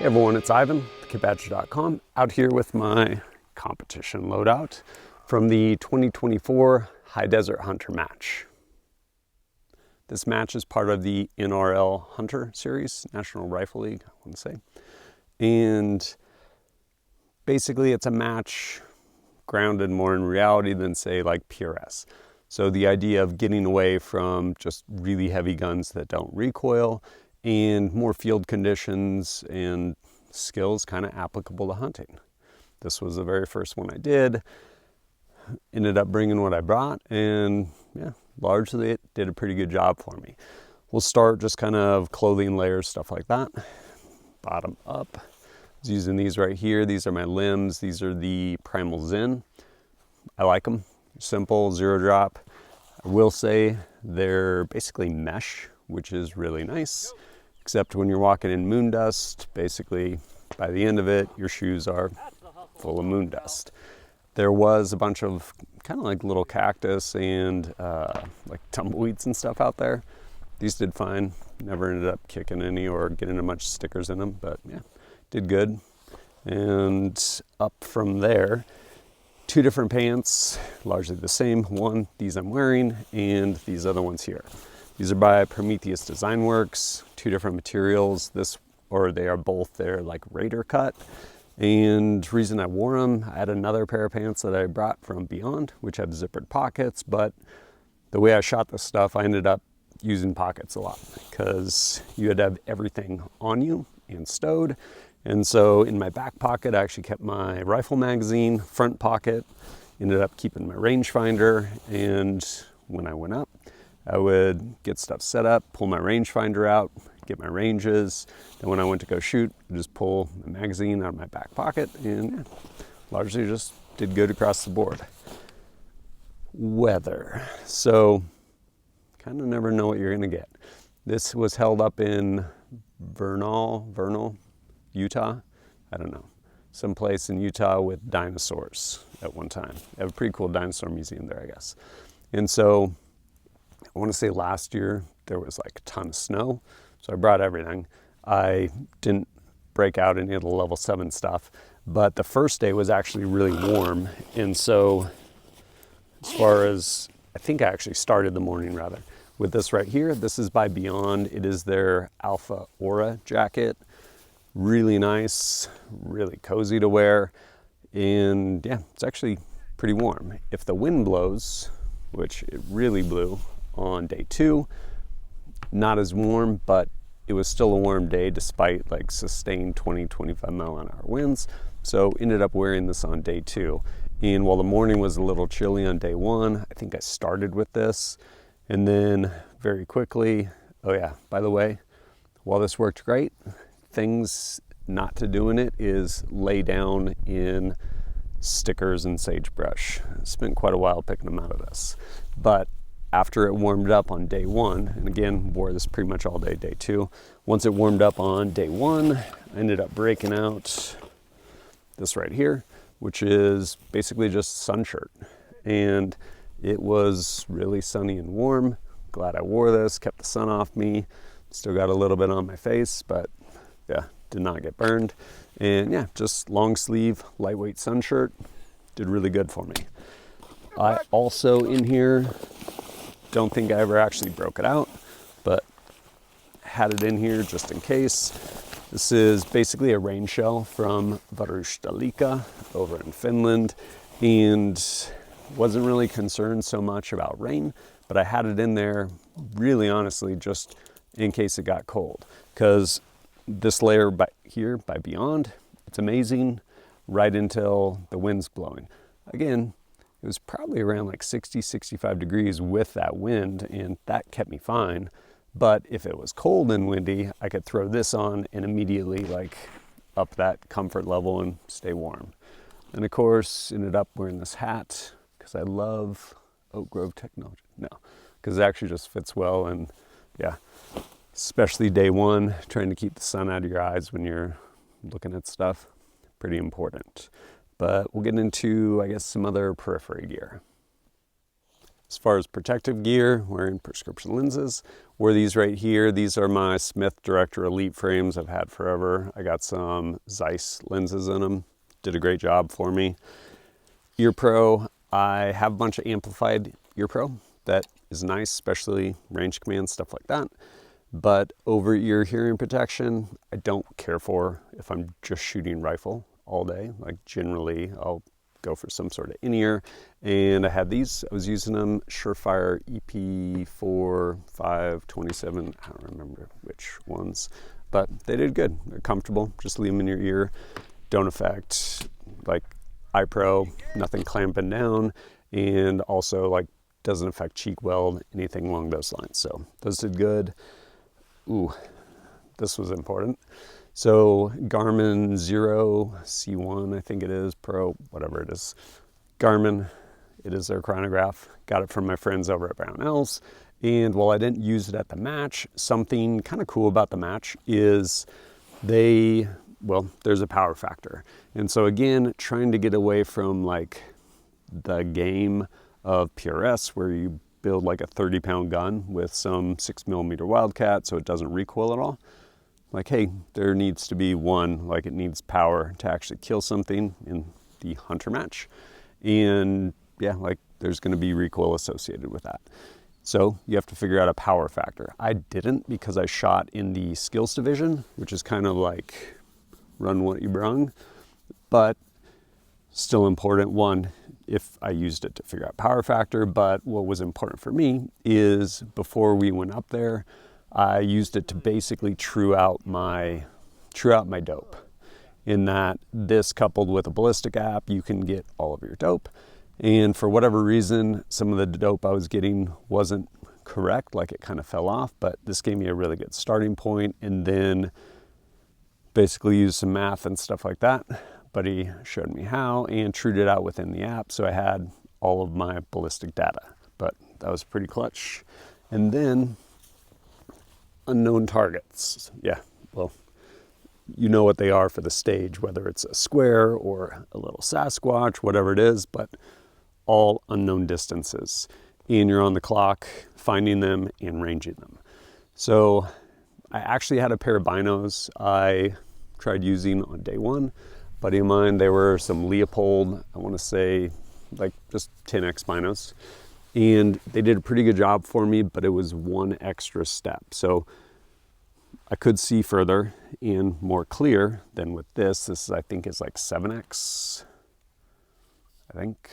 Hey everyone, it's Ivan, thekitbadger.com, out here with my competition loadout from the 2024 High Desert Hunter match. This match is part of the NRL Hunter series, National Rifle League, I want to say. And basically it's a match grounded more in reality than say like PRS. So the idea of getting away from just really heavy guns that don't recoil and more field conditions and skills kind of applicable to hunting. This was the very first one I did. Ended up bringing what I brought, and yeah, largely it did a pretty good job for me. We'll start just kind of clothing layers, stuff like that. Bottom up. I was using these right here. These are my Lems. These are the Primal Zen. I like them. Simple, zero drop. I will say they're basically mesh, which is really nice. Except when you're walking in moon dust, basically by the end of it, your shoes are full of moon dust. There was a bunch of kind of like little cactus and like tumbleweeds and stuff out there. These did fine. Never ended up kicking any or getting a bunch of stickers in them, but yeah, did good. And up from there, two different pants, largely the same. One, these I'm wearing, and these other ones here. These are by Prometheus Design Werx, two different materials. They are both their like Raider cut. And reason I wore them, I had another pair of pants that I brought from Beyond, which had zippered pockets, but the way I shot this stuff, I ended up using pockets a lot because you had to have everything on you and stowed. And so in my back pocket, I actually kept my rifle magazine, front pocket, ended up keeping my rangefinder, and when I went up, I would get stuff set up, pull my rangefinder out, get my ranges. Then when I went to go shoot, I'd just pull the magazine out of my back pocket, and yeah, largely just did good across the board. Weather. So kind of never know what you're gonna get. This was held up in Vernal, Utah. I don't know. Someplace in Utah with dinosaurs at one time. They have a pretty cool dinosaur museum there, I guess. And so I want to say last year there was like a ton of snow, so I brought everything. I didn't break out any of the level 7 stuff, but the first day was actually really warm, and so as far as, I think I actually started the morning rather with this right here. This is by Beyond. It is their Alpha Aura jacket. Really nice, really cozy to wear, and yeah, it's actually pretty warm. If the wind blows, which it really blew on day 2, not as warm, but it was still a warm day despite like sustained 20-25 mile an hour winds. So ended up wearing this on day 2. And while the morning was a little chilly on day 1, I think I started with this, and then very quickly, oh yeah, by the way, while this worked great, things not to do in it is lay down in stickers and sagebrush. I spent quite a while picking them out of this, but after it warmed up on day 1, and again, wore this pretty much all day, day 2. Once it warmed up on day 1, I ended up breaking out this right here, which is basically just a sun shirt. And it was really sunny and warm. Glad I wore this, kept the sun off me. Still got a little bit on my face, but yeah, did not get burned. And yeah, just long sleeve, lightweight sun shirt. Did really good for me. I also in here, don't think I ever actually broke it out, but had it in here just in case. This is basically a rain shell from Varusteleka over in Finland, and wasn't really concerned so much about rain, but I had it in there really honestly just in case it got cold, because this layer by here by Beyond, it's amazing right until the wind's blowing. Again, it was probably around like 60-65 degrees with that wind, and that kept me fine. But if it was cold and windy, I could throw this on and immediately like up that comfort level and stay warm. And of course, ended up wearing this hat because I love Oak Grove technology. No, because it actually just fits well, and yeah, especially day 1, trying to keep the sun out of your eyes when you're looking at stuff, pretty important. But we'll get into, I guess, some other periphery gear. As far as protective gear, wearing prescription lenses. Wore these right here. These are my Smith Director Elite frames I've had forever. I got some Zeiss lenses in them. Did a great job for me. Ear Pro, I have a bunch of amplified Ear Pro. That is nice, especially range command, stuff like that. But over ear hearing protection, I don't care for if I'm just shooting rifle all day. Like generally, I'll go for some sort of in-ear. And I had these, I was using them, Surefire EP4, 5, 27, I don't remember which ones, but they did good. They're comfortable, just leave them in your ear. Don't affect like eye pro, nothing clamping down, and also like doesn't affect cheek weld, anything along those lines. So those did good. Ooh, this was important. So Garmin Xero C1, I think it is, Pro, whatever it is. Garmin, it is their chronograph. Got it from my friends over at Brownells. And while I didn't use it at the match, something kind of cool about the match is there's a power factor. And so again, trying to get away from like the game of PRS where you build like a 30-pound gun with some 6mm Wildcat so it doesn't recoil at all. Like, hey, there needs to be one, like it needs power to actually kill something in the hunter match. And yeah, like there's gonna be recoil associated with that. So you have to figure out a power factor. I didn't because I shot in the skills division, which is kind of like run what you brung, but still important. One, if I used it to figure out power factor, but what was important for me is before we went up there, I used it to basically true out my dope. In that this coupled with a Ballistic app, you can get all of your dope. And for whatever reason, some of the dope I was getting wasn't correct, like it kind of fell off, but this gave me a really good starting point. And then basically used some math and stuff like that. Buddy showed me how and trued it out within the app. So I had all of my ballistic data, but that was pretty clutch. And then unknown targets. Yeah, well, you know what they are for the stage, whether it's a square or a little Sasquatch, whatever it is, but all unknown distances. And you're on the clock finding them and ranging them. So I actually had a pair of binos I tried using on day one. Buddy of mine, they were some Leupold, I want to say like just 10x binos. And they did a pretty good job for me, but it was one extra step. So I could see further and more clear than with this. This I think is like 7x, I think.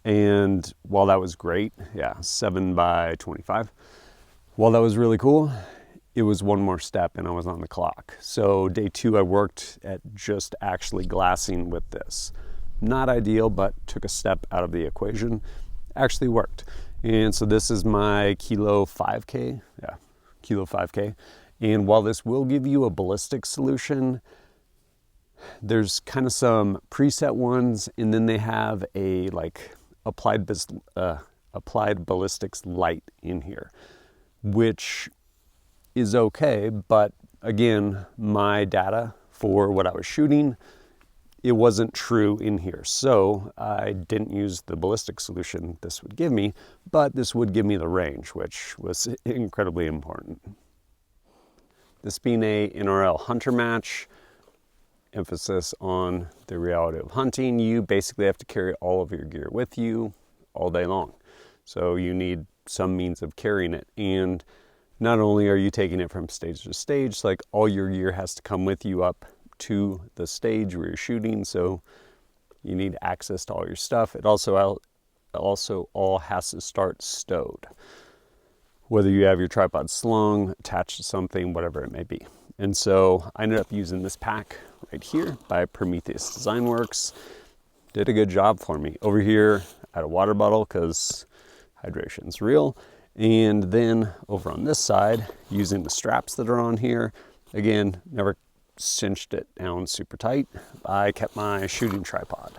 And while that was great, yeah, 7x25. While that was really cool, it was one more step and I was on the clock. So day two, I worked at just actually glassing with this. Not ideal, but took a step out of the equation. Actually worked. And so this is my Kilo 5K. Yeah, Kilo 5K. And while this will give you a ballistic solution, there's kind of some preset ones, and then they have a like applied ballistics light in here, which is okay, but again, my data for what I was shooting, it wasn't true in here. So I didn't use the ballistic solution this would give me, but this would give me the range, which was incredibly important. This being a NRL Hunter match, emphasis on the reality of hunting, you basically have to carry all of your gear with you all day long. So you need some means of carrying it. And not only are you taking it from stage to stage, like all your gear has to come with you up to the stage where you're shooting. So you need access to all your stuff. It also all has to start stowed, whether you have your tripod slung, attached to something, whatever it may be. And so I ended up using this pack right here by Prometheus Design Works. Did a good job for me. Over here, I had a water bottle because hydration's real. And then over on this side, using the straps that are on here, again, never cinched it down super tight. I kept my shooting tripod.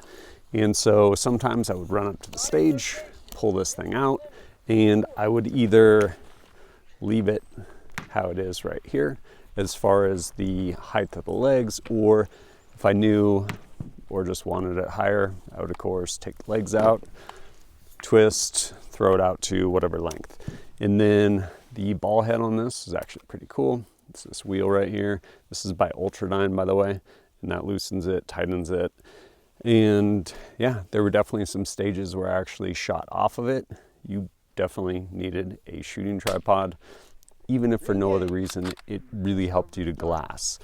And so sometimes I would run up to the stage, pull this thing out, and I would either leave it how it is right here as far as the height of the legs, or if I knew or just wanted it higher, I would of course take the legs out, twist, throw it out to whatever length. And then the ball head on this is actually pretty cool. It's this wheel right here. This is by Ultradyne, by the way, and that loosens it, tightens it. And yeah, there were definitely some stages where I actually shot off of it. You definitely needed a shooting tripod. Even if for no other reason, it really helped you to glass.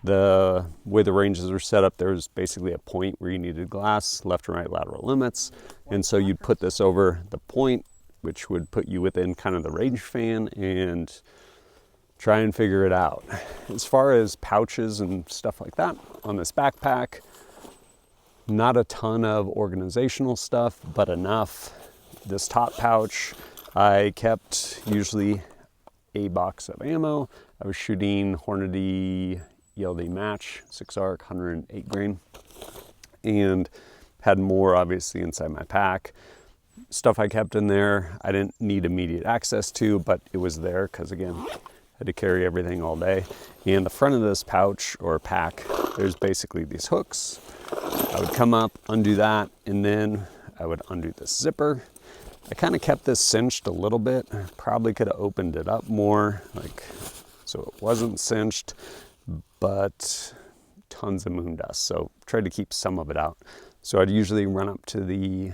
The way the ranges are set up, there's basically a point where you needed glass, left and right lateral limits. And so you'd put this over the point, which would put you within kind of the range fan, and try and figure it out. As far as pouches and stuff like that on this backpack, not a ton of organizational stuff, but enough. This top pouch, I kept usually a box of ammo. I was shooting Hornady ELD match, 6 arc, 108 grain, and had more obviously inside my pack. Stuff I kept in there, I didn't need immediate access to, but it was there because again, I had to carry everything all day. And the front of this pouch or pack, there's basically these hooks. I would come up, undo that, and then I would undo this zipper. I kind of kept this cinched a little bit. Probably could have opened it up more, like so it wasn't cinched, but tons of moon dust. So tried to keep some of it out. So I'd usually run up to the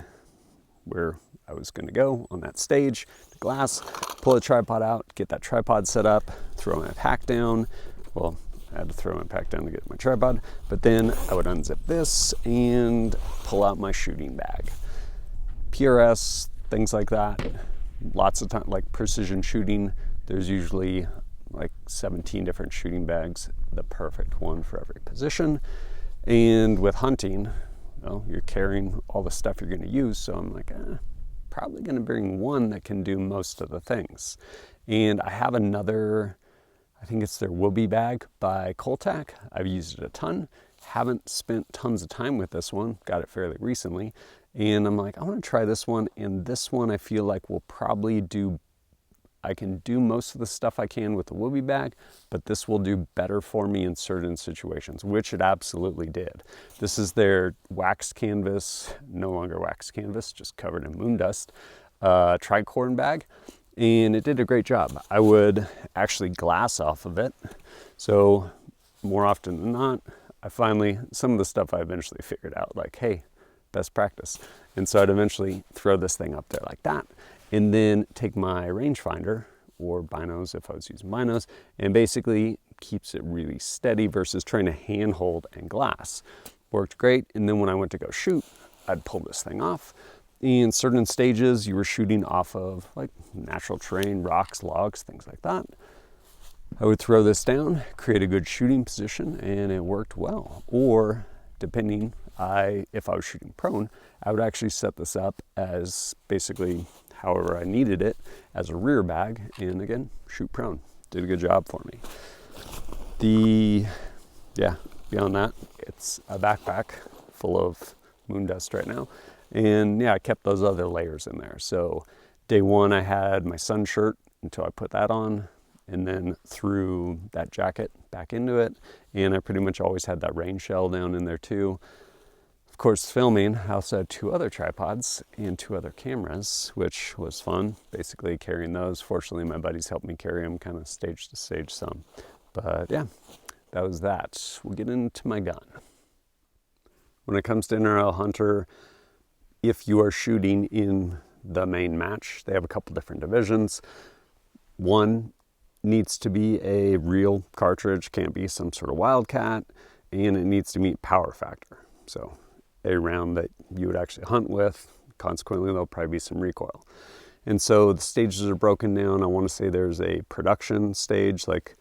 where I was going to go on that stage, the glass, pull the tripod out, get that tripod set up, throw my pack down. Well, I had to throw my pack down to get my tripod, but then I would unzip this and pull out my shooting bag. PRS, things like that. Lots of time, like precision shooting, there's usually like 17 different shooting bags, the perfect one for every position. And with hunting, well, you're carrying all the stuff you're going to use, so I'm like, probably going to bring one that can do most of the things. And I have another, I think it's their Whoopee bag by Cole-Tac. I've used it a ton. Haven't spent tons of time with this one. Got it fairly recently. And I'm like, I want to try this one. And this one I feel like will probably do, I can do most of the stuff I can with the Whoopee bag, but this will do better for me in certain situations, which it absolutely did. This is their wax canvas, no longer wax canvas, just covered in moon dust, Tricorne bag. And it did a great job. I would actually glass off of it. So more often than not, I finally, some of the stuff I eventually figured out, like, hey, best practice. And so I'd eventually throw this thing up there like that, and then take my rangefinder, or binos if I was using binos, and basically keeps it really steady versus trying to handhold and glass. Worked great. And then when I went to go shoot, I'd pull this thing off. In certain stages, you were shooting off of like natural terrain, rocks, logs, things like that. I would throw this down, create a good shooting position, and it worked well. Or depending, if I was shooting prone, I would actually set this up as basically however I needed it as a rear bag, and again, shoot prone. Did a good job for me. Beyond that, it's a backpack full of moon dust right now. And yeah, I kept those other layers in there. So day one, I had my sun shirt until I put that on, and then threw that jacket back into it. And I pretty much always had that rain shell down in there too. Of course, filming, I also had 2 other tripods and 2 other cameras, which was fun, basically carrying those. Fortunately, my buddies helped me carry them kind of stage to stage some. But yeah, that was that. We'll get into my gun. When it comes to NRL Hunter, if you are shooting in the main match, they have a couple different divisions. One needs to be a real cartridge, can't be some sort of wildcat, and it needs to meet power factor. So a round that you would actually hunt with, consequently there'll probably be some recoil. And so the stages are broken down. I want to say there's a production stage, like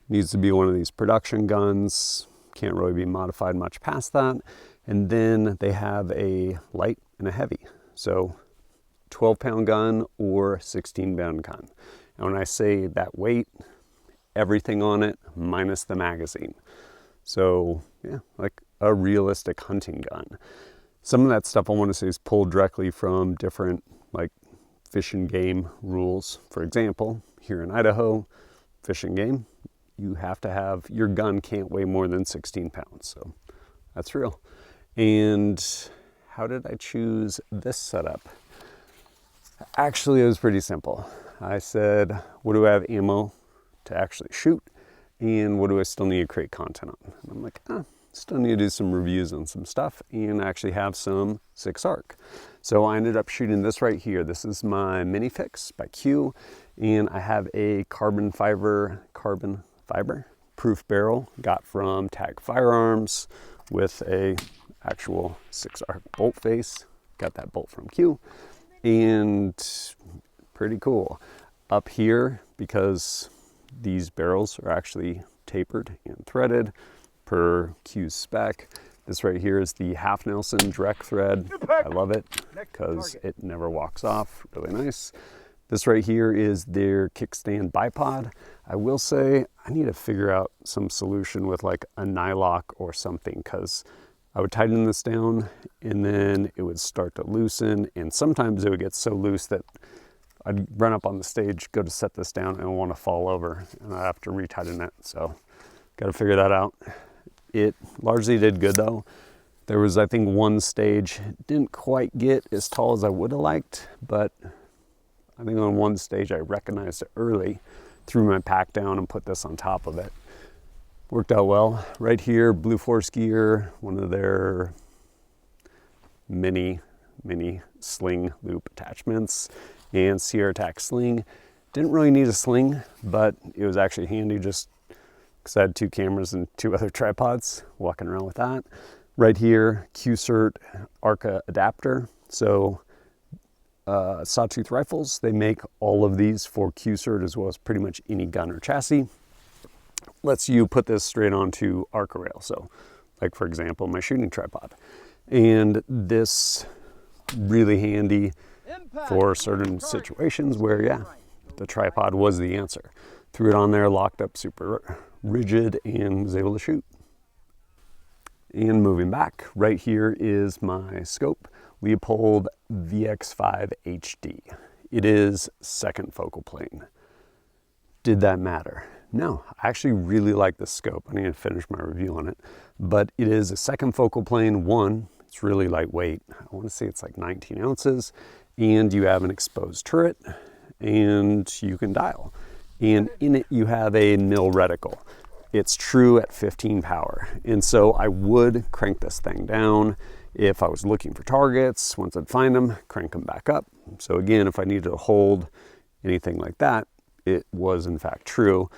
needs to be one of these production guns, can't really be modified much past that. And then they have a light and a heavy. So 12-pound gun or 16-pound gun. And when I say that weight, everything on it minus the magazine. So yeah, like a realistic hunting gun. Some of that stuff I want to say is pulled directly from different like fish and game rules. For example, here in Idaho, fish and game, you have to have, your gun can't weigh more than 16 pounds. So that's real. And how did I choose this setup? Actually, it was pretty simple. I said, what do I have ammo to actually shoot? And what do I still need to create content on? And I'm like, still need to do some reviews on some stuff and actually have some 6-ARC. So I ended up shooting this right here. This is my MiniFix by Q, and I have a carbon fiber proof barrel got from Tag Firearms with a actual 6-ARC bolt face. Got that bolt from Q, and pretty cool. Up here, because these barrels are actually tapered and threaded per Q's spec. This right here is the half Nelson direct thread. I love it because it never walks off, really nice. This right here is their Kickstand Bipod. I will say I need to figure out some solution with like a nylock or something, because I would tighten this down and then it would start to loosen, and sometimes it would get so loose that I'd run up on the stage, go to set this down, and want to fall over, and I have to retighten it. So got to figure that out. It largely did good though. There was, I think, one stage, didn't quite get as tall as I would have liked, but I think on one stage I recognized it early, threw my pack down and put this on top of it. Worked out well. Right here, Blue Force Gear, one of their mini sling loop attachments, and SierraTac Sling. Didn't really need a sling, but it was actually handy just because I had 2 cameras and 2 other tripods, walking around with that. Right here, Q-Cert ARCA adapter. So Sawtooth Rifles, they make all of these for Q-Cert as well as pretty much any gun or chassis. Lets you put this straight onto ARCA rail. So like, for example, my shooting tripod. And this really handy for certain situations where, yeah, the tripod was the answer. Threw it on there, locked up super rigid, and was able to shoot. And moving back, right here is my scope, Leupold VX-5 HD. It is second focal plane. Did that matter? No, I actually really like this scope. I need to finish my review on it, but it is a second focal plane. One, it's really lightweight. I want to say it's like 19 ounces, and you have an exposed turret, and you can dial. And in it, you have a mil reticle. It's true at 15 power. And so I would crank this thing down if I was looking for targets. Once I'd find them, crank them back up. So again, if I needed to hold anything like that, it was in fact true.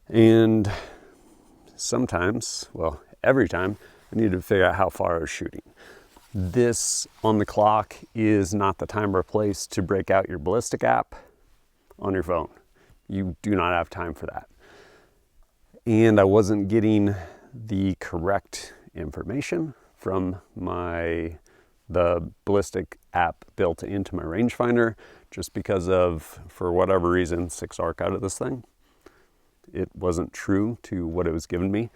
And sometimes, well, every time, I needed to figure out how far I was shooting. This on the clock is not the time or place to break out your Ballistic app on your phone. You do not have time for that. And I wasn't getting the correct information from the Ballistic app built into my rangefinder, just because of, for whatever reason, 6-ARC out of this thing. It wasn't true to what it was giving me.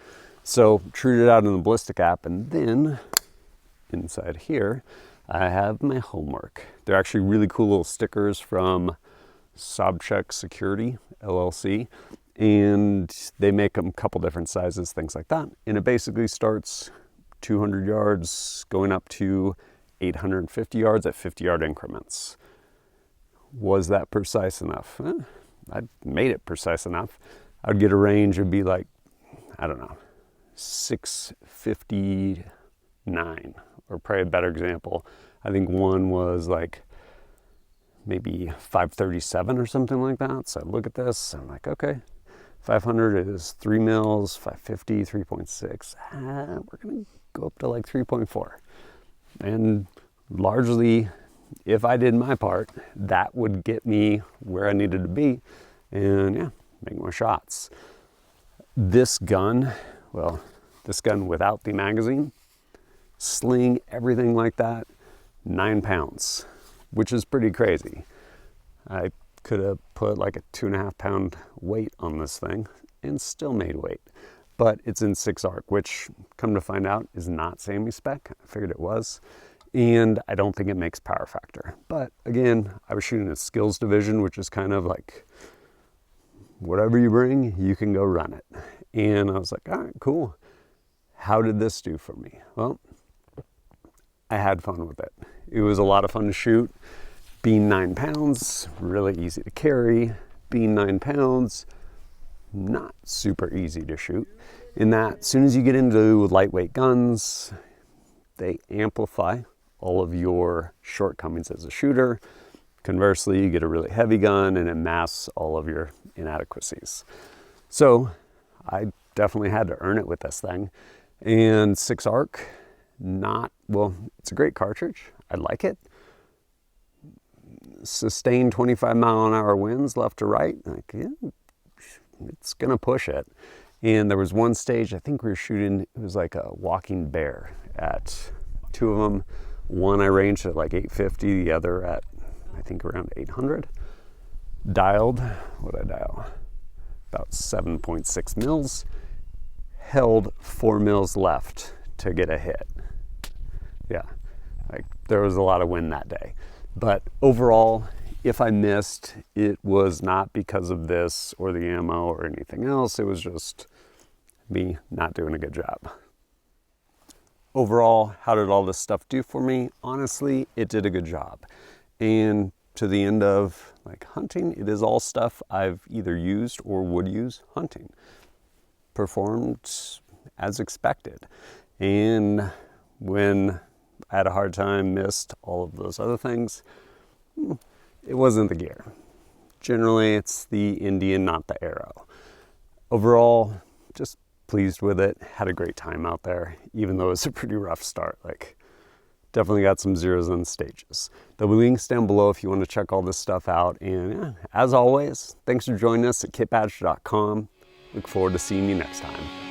So trued it out in the Ballistic app, and then inside here, I have my homework. They're actually really cool little stickers from Sobchak Security, LLC, and they make them a couple different sizes, things like that. And it basically starts 200 yards going up to 850 yards at 50-yard increments. Was that precise enough? I made it precise enough. I'd get a range, it'd be like, I don't know, 659, or probably a better example. I think one was like maybe 537 or something like that. So I look at this, I'm like, okay, 500 is 3 mils, 550, 3.6. We're gonna go up to like 3.4. And largely, if I did my part, that would get me where I needed to be, and yeah, make more shots. This gun, well, this gun without the magazine, sling, everything like that, 9 pounds, which is pretty crazy. I could have put like a 2.5 pound weight on this thing and still made weight, but it's in 6-ARC, which, come to find out, is not SAMI spec. I figured it was, and I don't think it makes power factor. But again, I was shooting a skills division, which is kind of like, whatever you bring, you can go run it. And I was like, all right, cool. How did this do for me? Well, I had fun with it. It was a lot of fun to shoot. Being 9 pounds, really easy to carry. Being 9 pounds, not super easy to shoot. In that, as soon as you get into lightweight guns, they amplify all of your shortcomings as a shooter. Conversely, you get a really heavy gun and it masks all of your inadequacies. So I definitely had to earn it with this thing. And 6 arc, well, it's a great cartridge. I like it. Sustained 25-mile-an-hour winds left to right, like, yeah, it's gonna push it. And there was one stage, I think we were shooting, it was like a walking bear at 2 of them. One I ranged at like 850, the other at, I think, around 800. Dialed, what did I dial? About 7.6 mils. Held 4 mils left to get a hit. Yeah, like there was a lot of wind that day. But overall, if I missed, it was not because of this or the ammo or anything else. It was just me not doing a good job. Overall, how did all this stuff do for me? Honestly, it did a good job. And to the end of like hunting, it is all stuff I've either used or would use hunting. Performed as expected. And when I had a hard time, missed all of those other things, it wasn't the gear. Generally, it's the Indian, not the arrow. Overall, just pleased with it. Had a great time out there, even though it was a pretty rough start. Like, definitely got some zeros on the stages. There'll be links down below if you want to check all this stuff out. And yeah, as always, thanks for joining us at kitbadge.com. Look forward to seeing you next time.